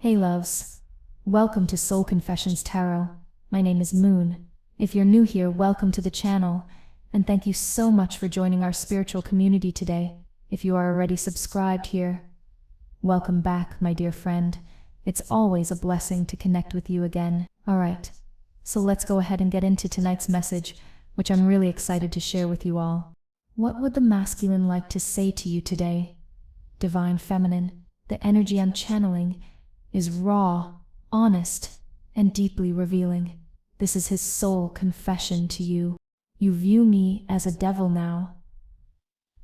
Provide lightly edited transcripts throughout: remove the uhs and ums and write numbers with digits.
Hey loves, welcome to Soul Confessions Tarot. My name is Moon. If you're new here, welcome to the channel, and thank you so much for joining our spiritual community today. If you are already subscribed here, welcome back, my dear friend. It's always a blessing to connect with you again. Alright, so let's go ahead and get into tonight's message, which I'm really excited to share with you all. What would the masculine like to say to you today? Divine Feminine, the energy I'm channeling is raw, honest, and deeply revealing. This is his soul confession to you. You view me as a devil now.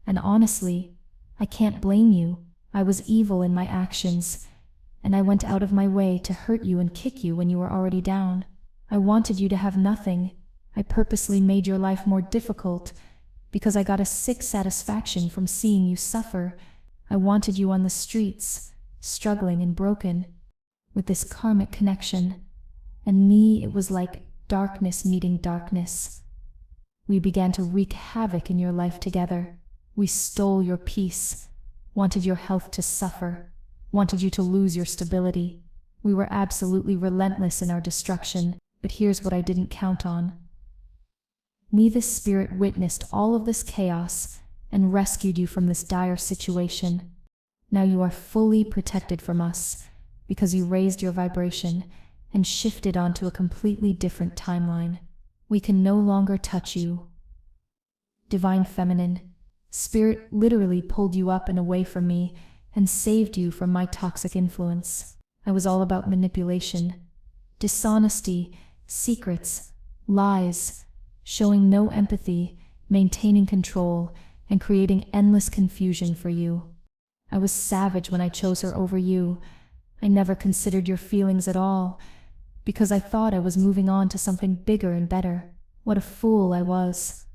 And honestly, I can't blame you. I was evil in my actions, and I went out of my way to hurt you and kick you when you were already down. I wanted you to have nothing. I purposely made your life more difficult because I got a sick satisfaction from seeing you suffer. I wanted you on the streets, struggling and broken, with this karmic connection. And me, it was like darkness meeting darkness. We began to wreak havoc in your life together. We stole your peace, wanted your health to suffer, wanted you to lose your stability. We were absolutely relentless in our destruction, but here's what I didn't count on. Me, the spirit, witnessed all of this chaos and rescued you from this dire situation. Now you are fully protected from us because you raised your vibration and shifted onto a completely different timeline. We can no longer touch you. Divine Feminine, Spirit literally pulled you up and away from me and saved you from my toxic influence. I was all about manipulation, dishonesty, secrets, lies, showing no empathy, maintaining control, and creating endless confusion for you. I was savage when I chose her over you. I never considered your feelings at all, because I thought I was moving on to something bigger and better. What a fool I was.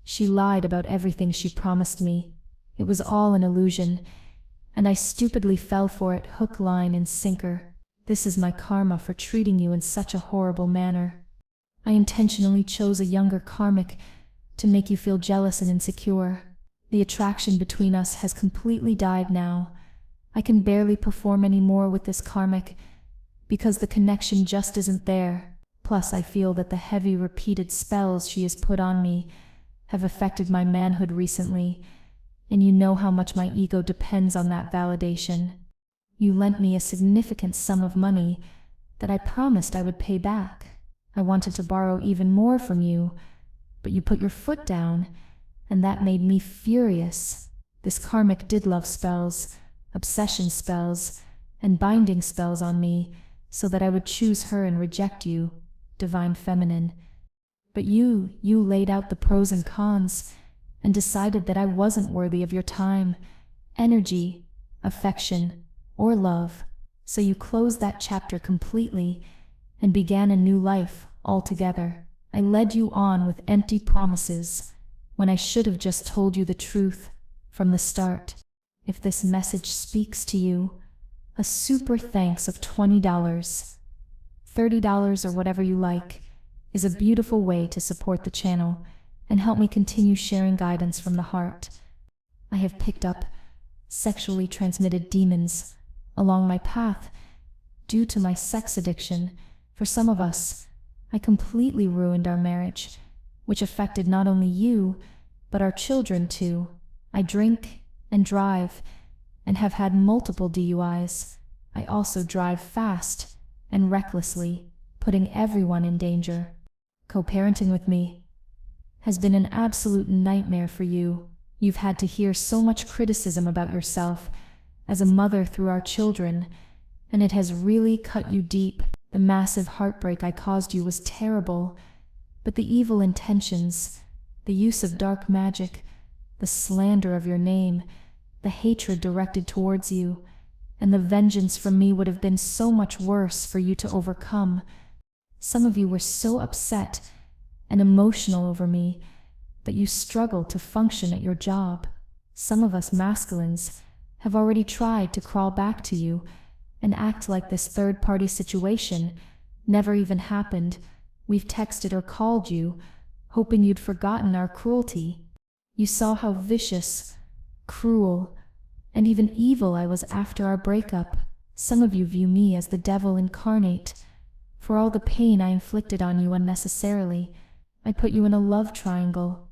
She lied about everything she promised me. It was all an illusion, and I stupidly fell for it hook, line, and sinker. This is my karma for treating you in such a horrible manner. I intentionally chose a younger karmic to make you feel jealous and insecure. The attraction between us has completely died now. I can barely perform anymore with this karmic because the connection just isn't there. Plus, I feel that the heavy repeated spells she has put on me have affected my manhood recently, and you know how much my ego depends on that validation. You lent me a significant sum of money that I promised I would pay back. I wanted to borrow even more from you, but you put your foot down, and that made me furious. This karmic did love spells, obsession spells, and binding spells on me, so that I would choose her and reject you, Divine Feminine. But you laid out the pros and cons, and decided that I wasn't worthy of your time, energy, affection, or love. So you closed that chapter completely, and began a new life altogether. I led you on with empty promises, when I should have just told you the truth from the start. If this message speaks to you, a super thanks of $20, $30, or whatever you like, is a beautiful way to support the channel and help me continue sharing guidance from the heart. I have picked up sexually transmitted demons along my path due to my sex addiction. For some of us, I completely ruined our marriage, which affected not only you, but our children too. I drink and drive, and have had multiple DUIs. I also drive fast and recklessly, putting everyone in danger. Co-parenting with me has been an absolute nightmare for you. You've had to hear so much criticism about yourself as a mother through our children, and it has really cut you deep. The massive heartbreak I caused you was terrible, but the evil intentions, the use of dark magic, the slander of your name, the hatred directed towards you, and the vengeance from me would have been so much worse for you to overcome. Some of you were so upset and emotional over me that you struggled to function at your job. Some of us masculines have already tried to crawl back to you and act like this third-party situation never even happened. We've texted or called you, hoping you'd forgotten our cruelty. You saw how vicious, cruel, and even evil I was after our breakup. Some of you view me as the devil incarnate. For all the pain I inflicted on you unnecessarily, I put you in a love triangle,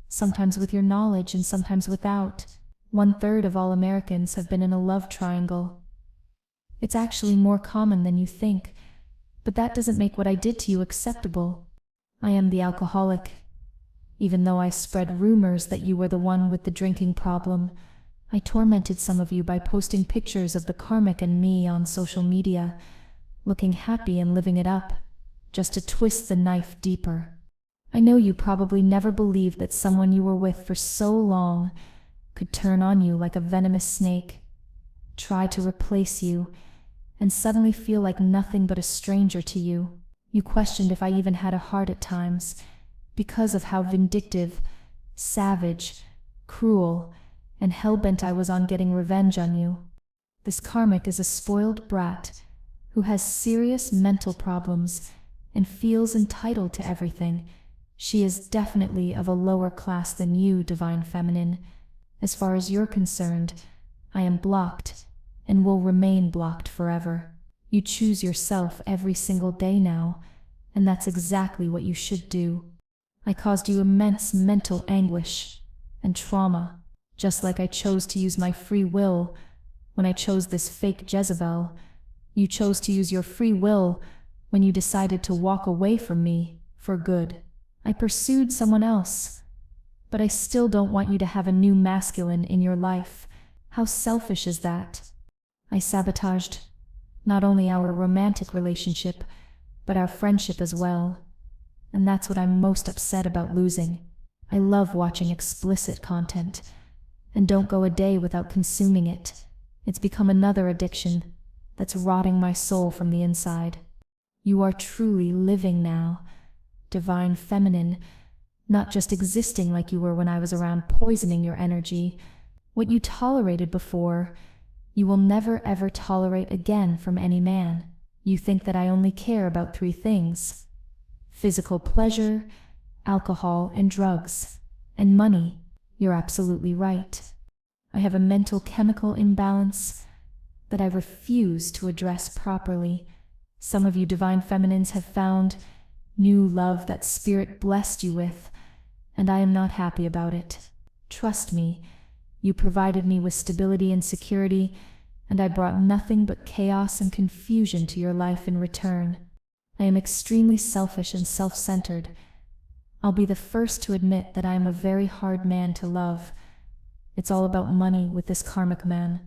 sometimes with your knowledge and sometimes without. 1/3 of all Americans have been in a love triangle. It's actually more common than you think, but that doesn't make what I did to you acceptable. I am the alcoholic. Even though I spread rumors that you were the one with the drinking problem, I tormented some of you by posting pictures of the karmic and me on social media, looking happy and living it up, just to twist the knife deeper. I know you probably never believed that someone you were with for so long could turn on you like a venomous snake, try to replace you, and suddenly feel like nothing but a stranger to you. You questioned if I even had a heart at times, because of how vindictive, savage, cruel, and hell-bent I was on getting revenge on you. This karmic is a spoiled brat who has serious mental problems and feels entitled to everything. She is definitely of a lower class than you, divine feminine. As far as you're concerned, I am blocked and will remain blocked forever. You choose yourself every single day now, and that's exactly what you should do. I caused you immense mental anguish and trauma, just like I chose to use my free will when I chose this fake Jezebel. You chose to use your free will when you decided to walk away from me for good. I pursued someone else, but I still don't want you to have a new masculine in your life. How selfish is that? I sabotaged not only our romantic relationship, but our friendship as well. And that's what I'm most upset about losing. I love watching explicit content, and don't go a day without consuming it. It's become another addiction that's rotting my soul from the inside. You are truly living now, divine feminine, not just existing like you were when I was around poisoning your energy. What you tolerated before, you will never ever tolerate again from any man. You think that I only care about 3 things: physical pleasure, alcohol and drugs, and money. You're absolutely right. I have a mental chemical imbalance that I refuse to address properly. Some of you divine feminines have found new love that spirit blessed you with, and I am not happy about it. Trust me, you provided me with stability and security, and I brought nothing but chaos and confusion to your life in return. I am extremely selfish and self-centered. I'll be the first to admit that I am a very hard man to love. It's all about money with this karmic man.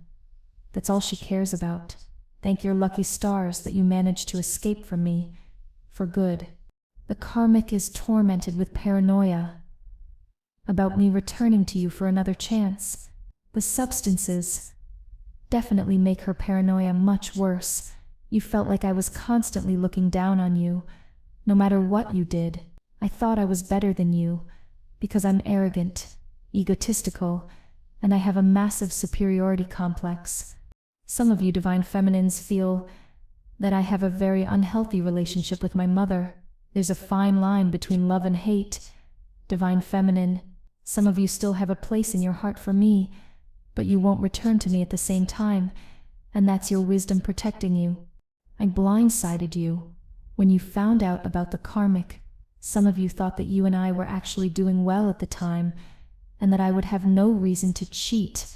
That's all she cares about. Thank your lucky stars that you managed to escape from me for good. The karmic is tormented with paranoia about me returning to you for another chance. The substances definitely make her paranoia much worse. You felt like I was constantly looking down on you, no matter what you did. I thought I was better than you, because I'm arrogant, egotistical, and I have a massive superiority complex. Some of you divine feminines feel that I have a very unhealthy relationship with my mother. There's a fine line between love and hate, divine feminine. Some of you still have a place in your heart for me, but you won't return to me at the same time, and that's your wisdom protecting you. I blindsided you when you found out about the karmic. Some of you thought that you and I were actually doing well at the time, and that I would have no reason to cheat,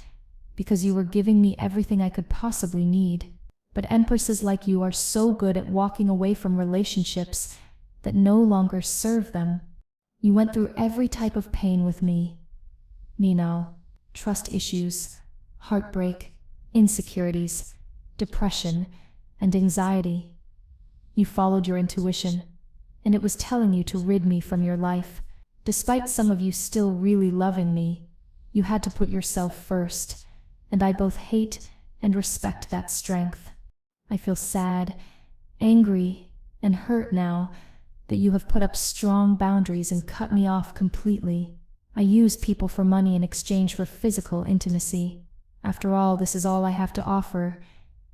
because you were giving me everything I could possibly need. But empresses like you are so good at walking away from relationships that no longer serve them. You went through every type of pain with me. Now, trust issues, heartbreak, insecurities, depression, and anxiety. You followed your intuition, and it was telling you to rid me from your life. Despite some of you still really loving me, you had to put yourself first, and I both hate and respect that strength. I feel sad, angry, and hurt now that you have put up strong boundaries and cut me off completely. I use people for money in exchange for physical intimacy. After all, this is all I have to offer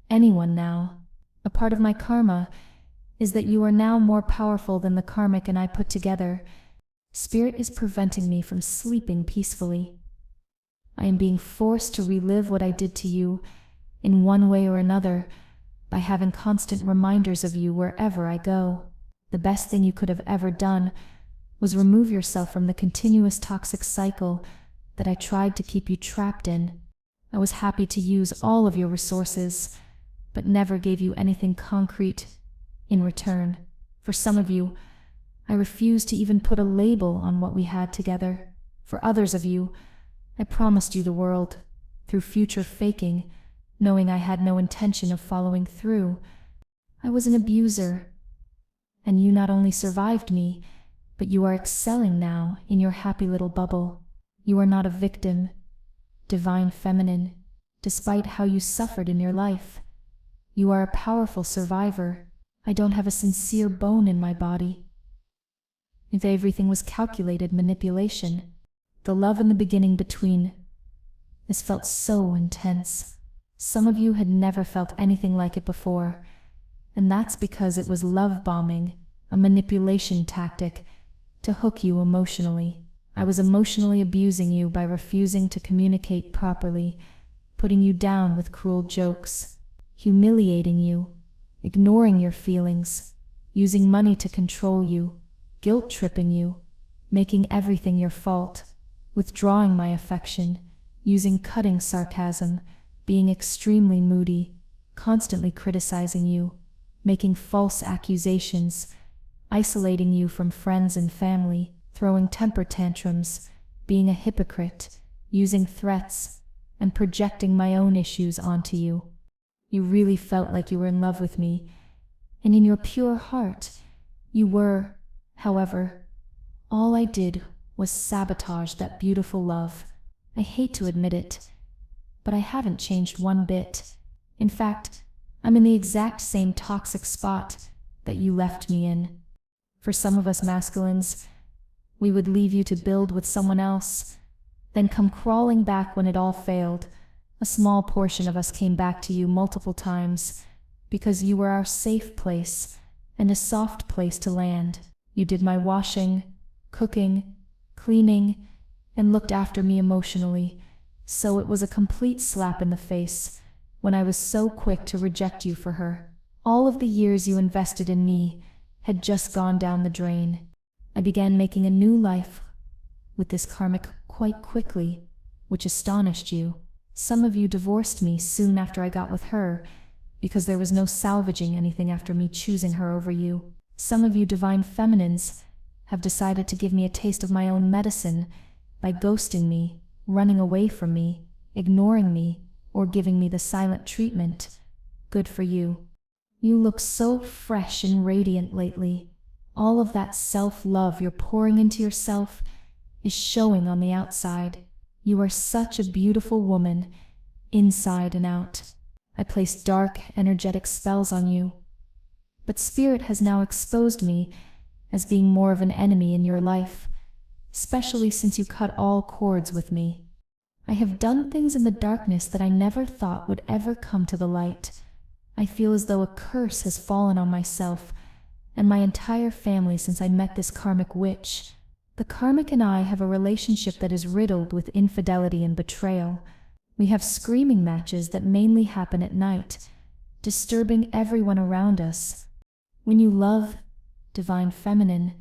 anyone now. A part of my karma is that you are now more powerful than the karmic and I put together. Spirit is preventing me from sleeping peacefully. I am being forced to relive what I did to you in one way or another, by having constant reminders of you wherever I go. The best thing you could have ever done was remove yourself from the continuous toxic cycle that I tried to keep you trapped in. I was happy to use all of your resources, but never gave you anything concrete in return. For some of you, I refused to even put a label on what we had together. For others of you, I promised you the world through future faking, knowing I had no intention of following through. I was an abuser, and you not only survived me, but you are excelling now in your happy little bubble. You are not a victim, divine feminine, despite how you suffered in your life. You are a powerful survivor. I don't have a sincere bone in my body. If everything was calculated manipulation, the love in the beginning between us felt so intense. Some of you had never felt anything like it before, and that's because it was love bombing, a manipulation tactic to hook you emotionally. I was emotionally abusing you by refusing to communicate properly, putting you down with cruel jokes, humiliating you, ignoring your feelings, using money to control you, guilt-tripping you, making everything your fault, withdrawing my affection, using cutting sarcasm, being extremely moody, constantly criticizing you, making false accusations, isolating you from friends and family, throwing temper tantrums, being a hypocrite, using threats, and projecting my own issues onto you. You really felt like you were in love with me, and in your pure heart, you were. However, all I did was sabotage that beautiful love. I hate to admit it, but I haven't changed one bit. In fact, I'm in the exact same toxic spot that you left me in. For some of us masculines, we would leave you to build with someone else, then come crawling back when it all failed. A small portion of us came back to you multiple times, because you were our safe place and a soft place to land. You did my washing, cooking, cleaning, and looked after me emotionally, so it was a complete slap in the face when I was so quick to reject you for her. All of the years you invested in me had just gone down the drain. I began making a new life with this karmic quite quickly, which astonished you. Some of you divorced me soon after I got with her, because there was no salvaging anything after me choosing her over you. Some of you divine feminines have decided to give me a taste of my own medicine by ghosting me, running away from me, ignoring me, or giving me the silent treatment. Good for you. You look so fresh and radiant lately. All of that self-love you're pouring into yourself is showing on the outside. You are such a beautiful woman, inside and out. I placed dark, energetic spells on you, but Spirit has now exposed me as being more of an enemy in your life, especially since you cut all cords with me. I have done things in the darkness that I never thought would ever come to the light. I feel as though a curse has fallen on myself and my entire family since I met this karmic witch. The karmic and I have a relationship that is riddled with infidelity and betrayal. We have screaming matches that mainly happen at night, disturbing everyone around us. When you love, divine feminine,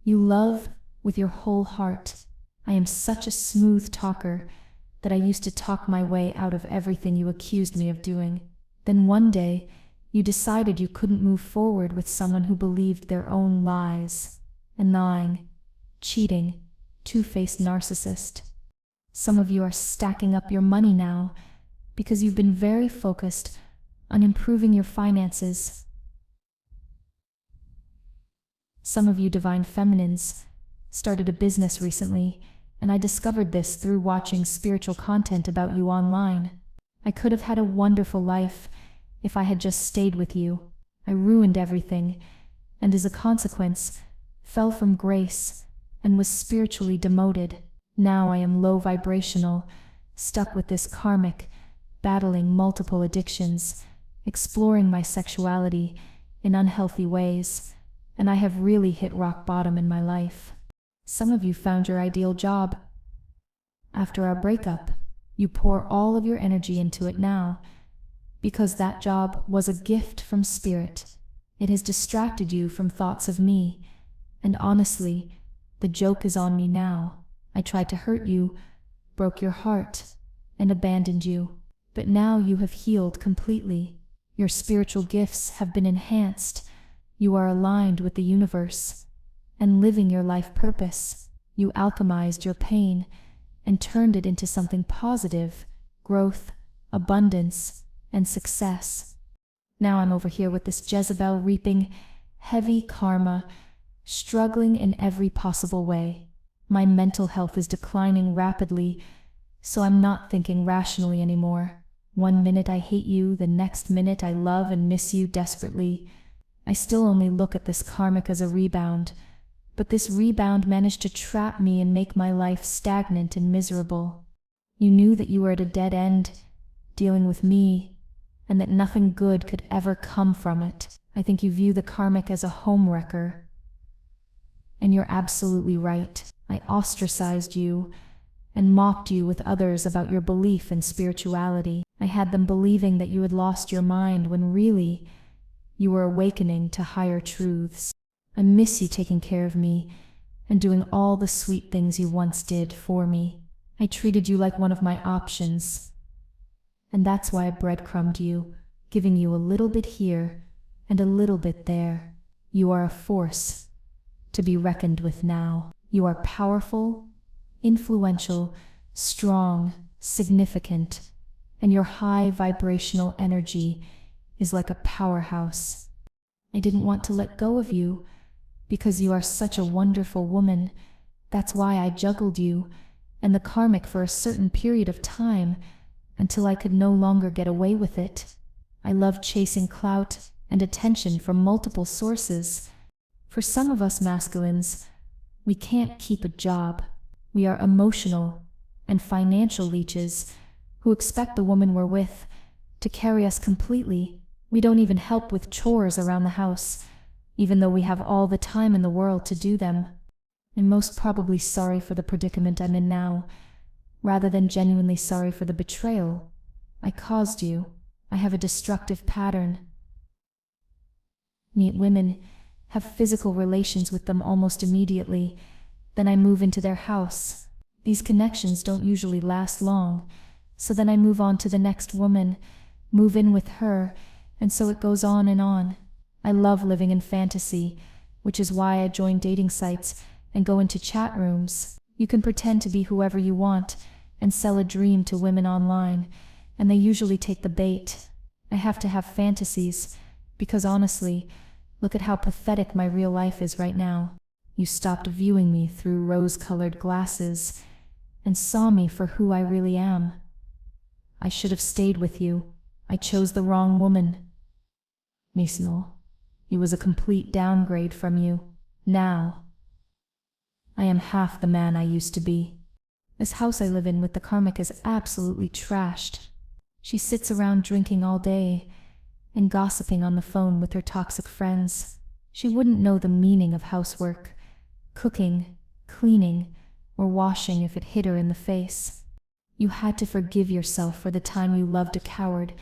you love with your whole heart. I am such a smooth talker that I used to talk my way out of everything you accused me of doing. Then one day, you decided you couldn't move forward with someone who believed their own lies, and lying, cheating, two-faced narcissist. Some of you are stacking up your money now because you've been very focused on improving your finances. Some of you divine feminines started a business recently, and I discovered this through watching spiritual content about you online. I could have had a wonderful life if I had just stayed with you. I ruined everything, and as a consequence, fell from grace and was spiritually demoted. Now I am low vibrational, stuck with this karmic, battling multiple addictions, exploring my sexuality in unhealthy ways, and I have really hit rock bottom in my life. Some of you found your ideal job. After our breakup, you pour all of your energy into it now. because that job was a gift from spirit. It has distracted you from thoughts of me, and honestly, the joke is on me now. I tried to hurt you, broke your heart, and abandoned you. But now you have healed completely. Your spiritual gifts have been enhanced. You are aligned with the universe and living your life purpose. You alchemized your pain and turned it into something positive, growth, abundance, and success. Now I'm over here with this Jezebel reaping heavy karma, struggling in every possible way. My mental health is declining rapidly, so I'm not thinking rationally anymore. One minute I hate you, the next minute I love and miss you desperately. I still only look at this karmic as a rebound, but this rebound managed to trap me and make my life stagnant and miserable. You knew that you were at a dead end, dealing with me, and that nothing good could ever come from it. I think you view the karmic as a home wrecker. And you're absolutely right. I ostracized you and mocked you with others about your belief in spirituality. I had them believing that you had lost your mind when really you were awakening to higher truths. I miss you taking care of me and doing all the sweet things you once did for me. I treated you like one of my options. And that's why I breadcrumbed you, giving you a little bit here and a little bit there. You are a force to be reckoned with now. You are powerful, influential, strong, significant, and your high vibrational energy is like a powerhouse. I didn't want to let go of you because you are such a wonderful woman. That's why I juggled you and the karmic for a certain period of time until I could no longer get away with it. I love chasing clout and attention from multiple sources. For some of us masculines, we can't keep a job. We are emotional and financial leeches who expect the woman we're with to carry us completely. We don't even help with chores around the house, even though we have all the time in the world to do them. I'm most probably sorry for the predicament I'm in now, rather than genuinely sorry for the betrayal I caused you. I have a destructive pattern. Meet women, have physical relations with them almost immediately, then I move into their house. These connections don't usually last long, so then I move on to the next woman, move in with her, and so it goes on and on. I love living in fantasy, which is why I join dating sites and go into chat rooms. You can pretend to be whoever you want and sell a dream to women online, and they usually take the bait. I have to have fantasies, because honestly, look at how pathetic my real life is right now. You stopped viewing me through rose-colored glasses and saw me for who I really am. I should have stayed with you. I chose the wrong woman. Misno, it was a complete downgrade from you. Now, I am half the man I used to be. This house I live in with the karmic is absolutely trashed. She sits around drinking all day and gossiping on the phone with her toxic friends. She wouldn't know the meaning of housework, cooking, cleaning, or washing if it hit her in the face. You had to forgive yourself for the time you loved a coward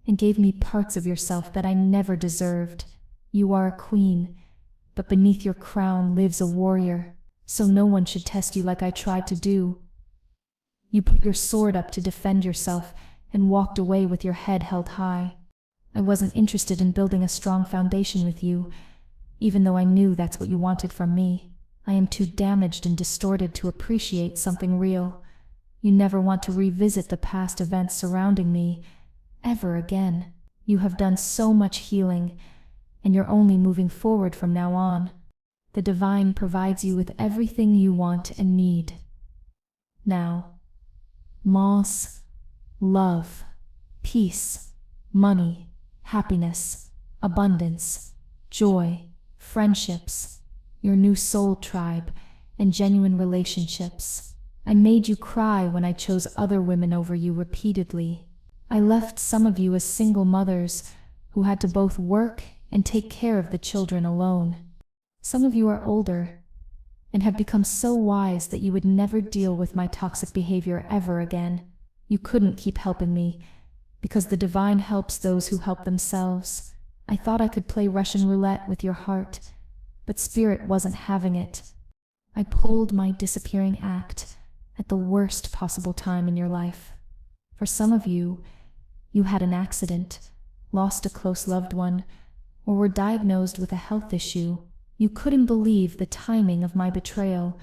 and gave me parts of yourself that I never deserved. You are a queen, but beneath your crown lives a warrior, so no one should test you like I tried to do. You put your sword up to defend yourself and walked away with your head held high. I wasn't interested in building a strong foundation with you, even though I knew that's what you wanted from me. I am too damaged and distorted to appreciate something real. You never want to revisit the past events surrounding me, ever again. You have done so much healing, and you're only moving forward from now on. The divine provides you with everything you want and need. Now, moss, love, peace, money, happiness, abundance, joy, friendships, your new soul tribe, and genuine relationships. I made you cry when I chose other women over you repeatedly. I left some of you as single mothers who had to both work and take care of the children alone. Some of you are older and have become so wise that you would never deal with my toxic behavior ever again. You couldn't keep helping me because the divine helps those who help themselves. I thought I could play Russian roulette with your heart, but spirit wasn't having it. I pulled my disappearing act at the worst possible time in your life. For some of you, you had an accident, lost a close loved one, or were diagnosed with a health issue. You couldn't believe the timing of my betrayal.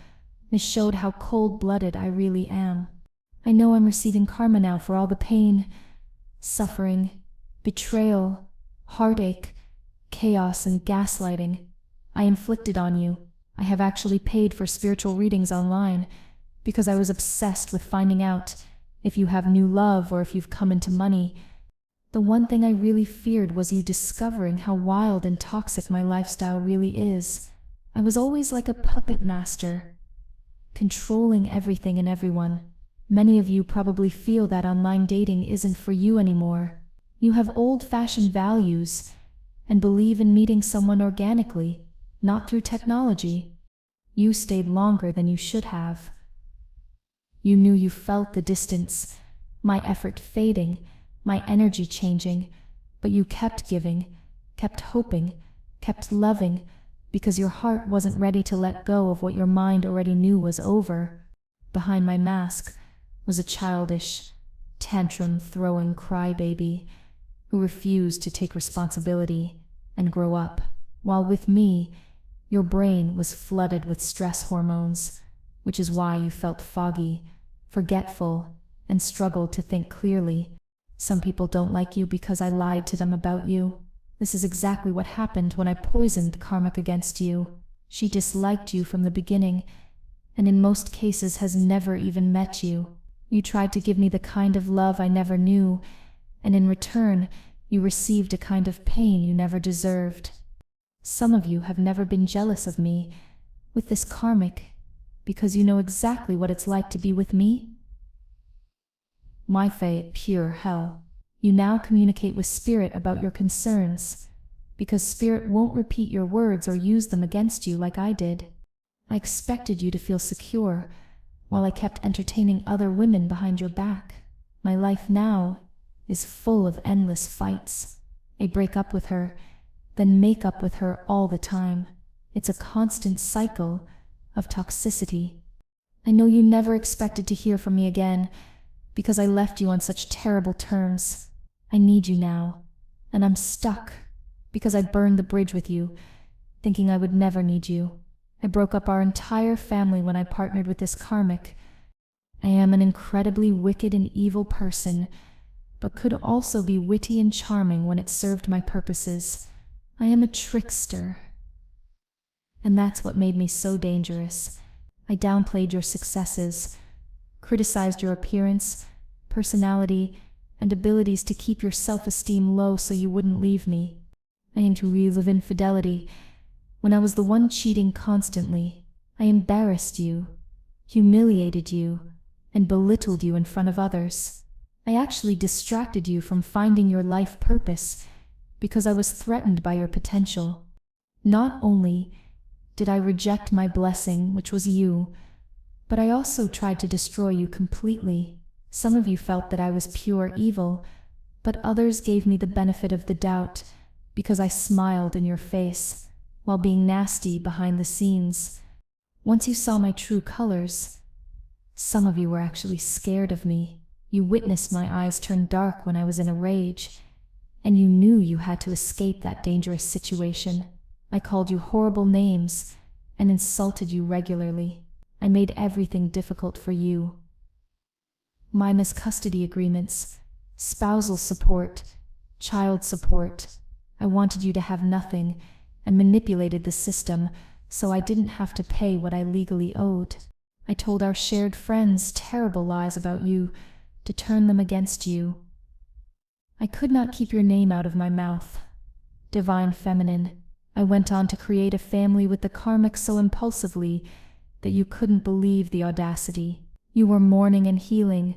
It showed how cold-blooded I really am. I know I'm receiving karma now for all the pain, suffering, betrayal, heartache, chaos, and gaslighting I inflicted on you. I have actually paid for spiritual readings online because I was obsessed with finding out if you have new love or if you've come into money. The one thing I really feared was you discovering how wild and toxic my lifestyle really is. I was always like a puppet master, controlling everything and everyone. Many of you probably feel that online dating isn't for you anymore. You have old-fashioned values and believe in meeting someone organically, not through technology. You stayed longer than you should have. You knew you felt the distance, my effort fading, my energy changing, but you kept giving, kept hoping, kept loving, because your heart wasn't ready to let go of what your mind already knew was over. Behind my mask was a childish, tantrum-throwing crybaby who refused to take responsibility and grow up, while with me, your brain was flooded with stress hormones, which is why you felt foggy, forgetful, and struggled to think clearly. Some people don't like you because I lied to them about you. This is exactly what happened when I poisoned karmic against you. She disliked you from the beginning, and in most cases has never even met you. You tried to give me the kind of love I never knew, and in return, you received a kind of pain you never deserved. Some of you have never been jealous of me with this karmic because you know exactly what it's like to be with me. My fate, pure hell. You now communicate with Spirit about your concerns, because Spirit won't repeat your words or use them against you like I did. I expected you to feel secure, while I kept entertaining other women behind your back. My life now is full of endless fights. I break up with her, then make up with her all the time. It's a constant cycle of toxicity. I know you never expected to hear from me again, because I left you on such terrible terms. I need you now, and I'm stuck, because I burned the bridge with you, thinking I would never need you. I broke up our entire family when I partnered with this karmic. I am an incredibly wicked and evil person, but could also be witty and charming when it served my purposes. I am a trickster. And that's what made me so dangerous. I downplayed your successes, criticized your appearance, personality, and abilities to keep your self-esteem low so you wouldn't leave me. I aimed to relive infidelity when I was the one cheating constantly. I embarrassed you, humiliated you, and belittled you in front of others. I actually distracted you from finding your life purpose because I was threatened by your potential. Not only did I reject my blessing, which was you, but I also tried to destroy you completely. Some of you felt that I was pure evil, but others gave me the benefit of the doubt because I smiled in your face while being nasty behind the scenes. Once you saw my true colors, some of you were actually scared of me. You witnessed my eyes turn dark when I was in a rage, and you knew you had to escape that dangerous situation. I called you horrible names and insulted you regularly. I made everything difficult for you. My custody agreements, spousal support, child support. I wanted you to have nothing and manipulated the system so I didn't have to pay what I legally owed. I told our shared friends terrible lies about you to turn them against you. I could not keep your name out of my mouth. Divine Feminine. I went on to create a family with the karmic so impulsively that you couldn't believe the audacity. You were mourning and healing,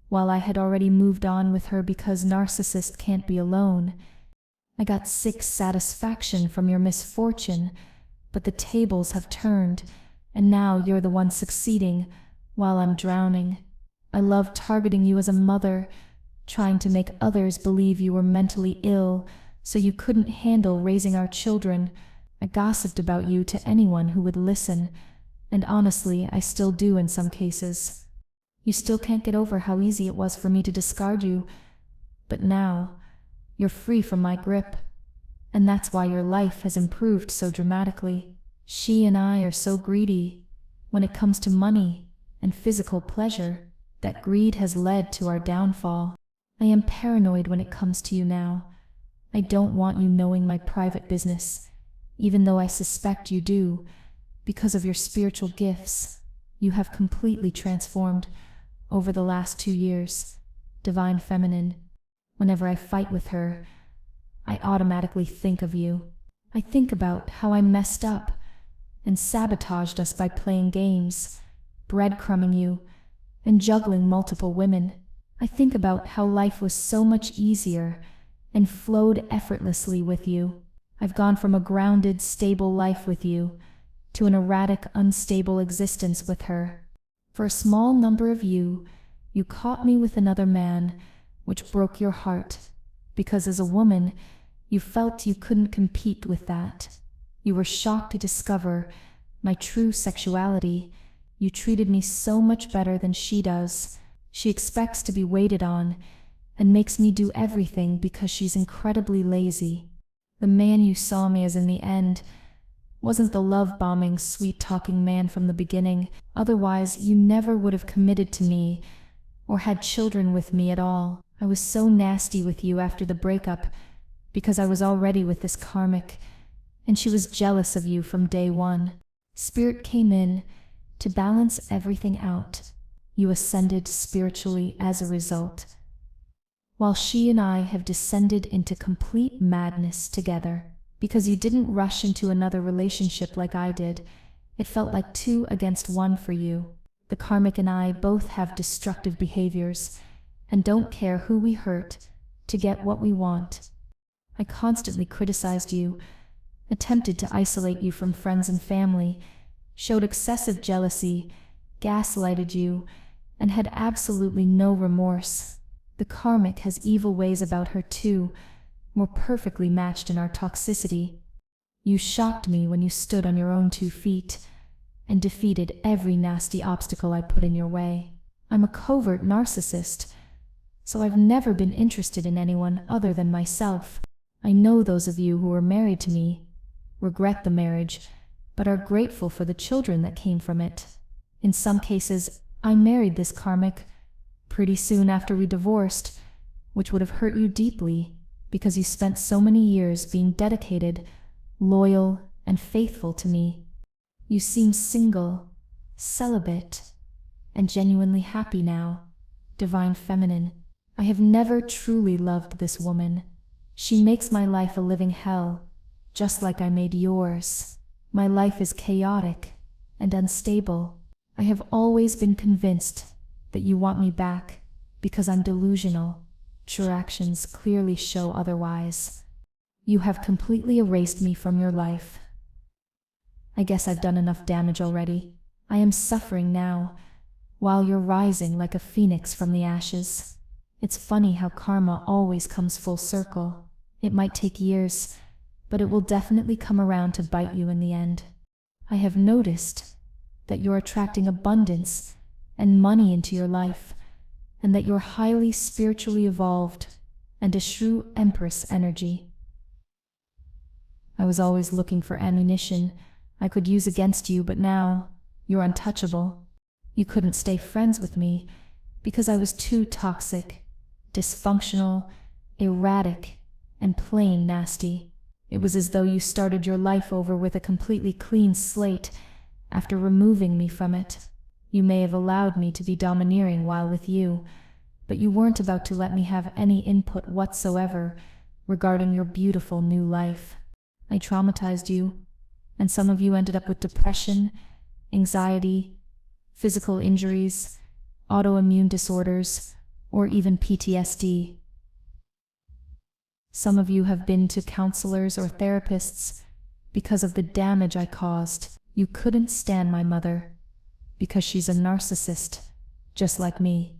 while I had already moved on with her because narcissists can't be alone. I got sick satisfaction from your misfortune, but the tables have turned, and now you're the one succeeding, while I'm drowning. I loved targeting you as a mother, trying to make others believe you were mentally ill so you couldn't handle raising our children. I gossiped about you to anyone who would listen, and honestly, I still do in some cases. You still can't get over how easy it was for me to discard you, but now, you're free from my grip, and that's why your life has improved so dramatically. She and I are so greedy when it comes to money and physical pleasure that greed has led to our downfall. I am paranoid when it comes to you now. I don't want you knowing my private business, even though I suspect you do, because of your spiritual gifts. You have completely transformed over the last 2 years. Divine Feminine. Whenever I fight with her, I automatically think of you. I think about how I messed up and sabotaged us by playing games, breadcrumbing you, and juggling multiple women. I think about how life was so much easier and flowed effortlessly with you. I've gone from a grounded, stable life with you to an erratic, unstable existence with her. For a small number of you, you caught me with another man, which broke your heart, because as a woman, you felt you couldn't compete with that. You were shocked to discover my true sexuality. You treated me so much better than she does. She expects to be waited on and makes me do everything because she's incredibly lazy. The man you saw me as in the end wasn't the love-bombing, sweet-talking man from the beginning. Otherwise, you never would have committed to me or had children with me at all. I was so nasty with you after the breakup because I was already with this karmic, and she was jealous of you from day one. Spirit came in to balance everything out. You ascended spiritually as a result, while she and I have descended into complete madness together. Because you didn't rush into another relationship like I did. It felt like 2 against 1 for you. The karmic and I both have destructive behaviors and don't care who we hurt to get what we want. I constantly criticized you, attempted to isolate you from friends and family, showed excessive jealousy, gaslighted you, and had absolutely no remorse. The karmic has evil ways about her too. We're perfectly matched in our toxicity. You shocked me when you stood on your own 2 feet and defeated every nasty obstacle I put in your way. I'm a covert narcissist, so I've never been interested in anyone other than myself. I know those of you who are married to me regret the marriage, but are grateful for the children that came from it. In some cases, I married this karmic pretty soon after we divorced, which would have hurt you deeply, because you spent so many years being dedicated, loyal, and faithful to me. You seem single, celibate, and genuinely happy now. Divine Feminine. I have never truly loved this woman. She makes my life a living hell, just like I made yours. My life is chaotic and unstable. I have always been convinced that you want me back because I'm delusional. Your actions clearly show otherwise. You have completely erased me from your life. I guess I've done enough damage already. I am suffering now, while you're rising like a phoenix from the ashes. It's funny how karma always comes full circle. It might take years, but it will definitely come around to bite you in the end. I have noticed that you're attracting abundance and money into your life, and that you're highly spiritually evolved and a true Empress energy. I was always looking for ammunition I could use against you, but now you're untouchable. You couldn't stay friends with me because I was too toxic, dysfunctional, erratic, and plain nasty. It was as though you started your life over with a completely clean slate after removing me from it. You may have allowed me to be domineering while with you, but you weren't about to let me have any input whatsoever regarding your beautiful new life. I traumatized you, and some of you ended up with depression, anxiety, physical injuries, autoimmune disorders, or even PTSD. Some of you have been to counselors or therapists because of the damage I caused. You couldn't stand my mother because she's a narcissist, just like me.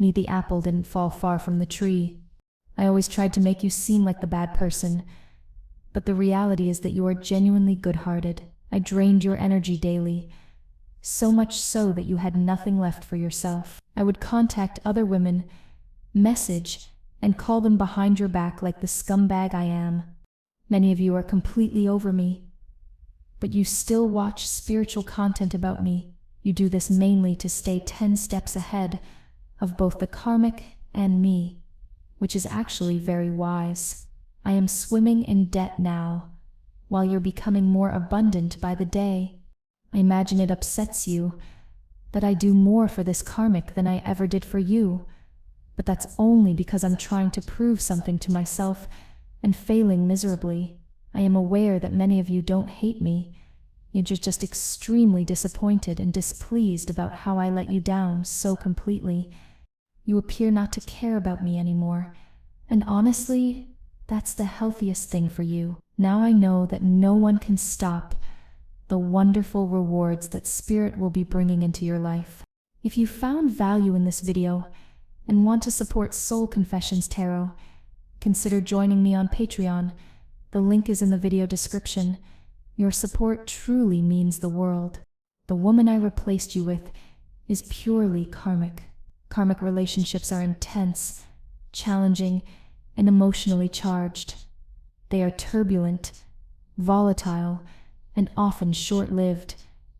me, the apple didn't fall far from the tree. I always tried to make you seem like the bad person, but the reality is that you are genuinely good-hearted. I drained your energy daily, so much so that you had nothing left for yourself. I would contact other women, message, and call them behind your back like the scumbag I am. Many of you are completely over me, but you still watch spiritual content about me. You do this mainly to stay 10 steps ahead of both the karmic and me, which is actually very wise. I am swimming in debt now, while you're becoming more abundant by the day. I imagine it upsets you that I do more for this karmic than I ever did for you, but that's only because I'm trying to prove something to myself and failing miserably. I am aware that many of you don't hate me. You're just extremely disappointed and displeased about how I let you down so completely. You appear not to care about me anymore, and honestly, that's the healthiest thing for you. Now I know that no one can stop the wonderful rewards that Spirit will be bringing into your life. If you found value in this video and want to support Soul Confessions Tarot, consider joining me on Patreon. The link is in the video description. Your support truly means the world. The woman I replaced you with is purely karmic. Karmic relationships are intense, challenging, and emotionally charged. They are turbulent, volatile, and often short-lived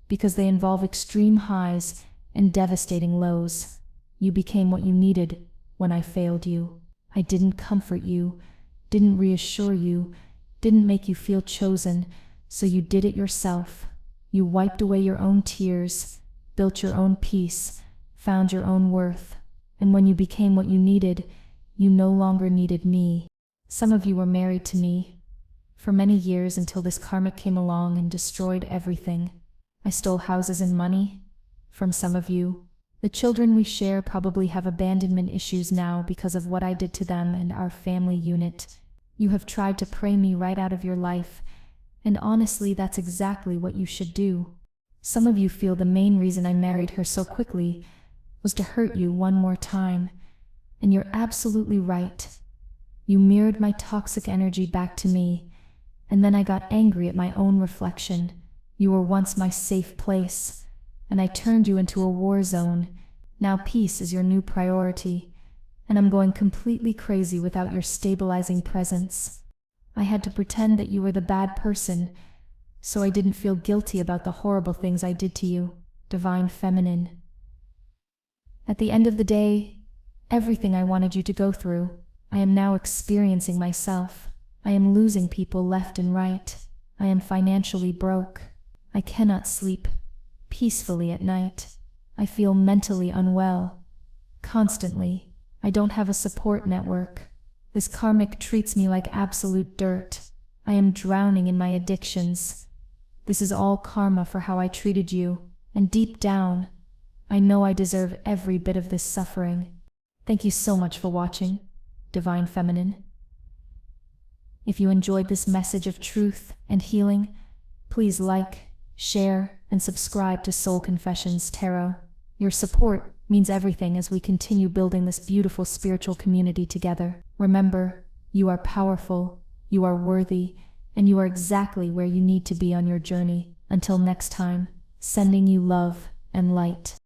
because they involve extreme highs and devastating lows. You became what you needed when I failed you. I didn't comfort you, didn't reassure you, didn't make you feel chosen, so you did it yourself. You wiped away your own tears, built your own peace, found your own worth. And when you became what you needed, you no longer needed me. Some of you were married to me for many years until this karmic came along and destroyed everything. I stole houses and money from some of you. The children we share probably have abandonment issues now because of what I did to them and our family unit. You have tried to pray me right out of your life, and honestly, that's exactly what you should do. Some of you feel the main reason I married her so quickly was to hurt you one more time, and you're absolutely right. You mirrored my toxic energy back to me, and then I got angry at my own reflection. You were once my safe place, and I turned you into a war zone. Now peace is your new priority, and I'm going completely crazy without your stabilizing presence. I had to pretend that you were the bad person, so I didn't feel guilty about the horrible things I did to you, Divine Feminine. At the end of the day, everything I wanted you to go through, I am now experiencing myself. I am losing people left and right. I am financially broke. I cannot sleep peacefully at night. I feel mentally unwell constantly. I don't have a support network. This karmic treats me like absolute dirt. I am drowning in my addictions. This is all karma for how I treated you, and deep down, I know I deserve every bit of this suffering. Thank you so much for watching, Divine Feminine. If you enjoyed this message of truth and healing, please like, share, and subscribe to Soul Confessions Tarot. Your support means everything as we continue building this beautiful spiritual community together. Remember, you are powerful, you are worthy, and you are exactly where you need to be on your journey. Until next time, sending you love and light.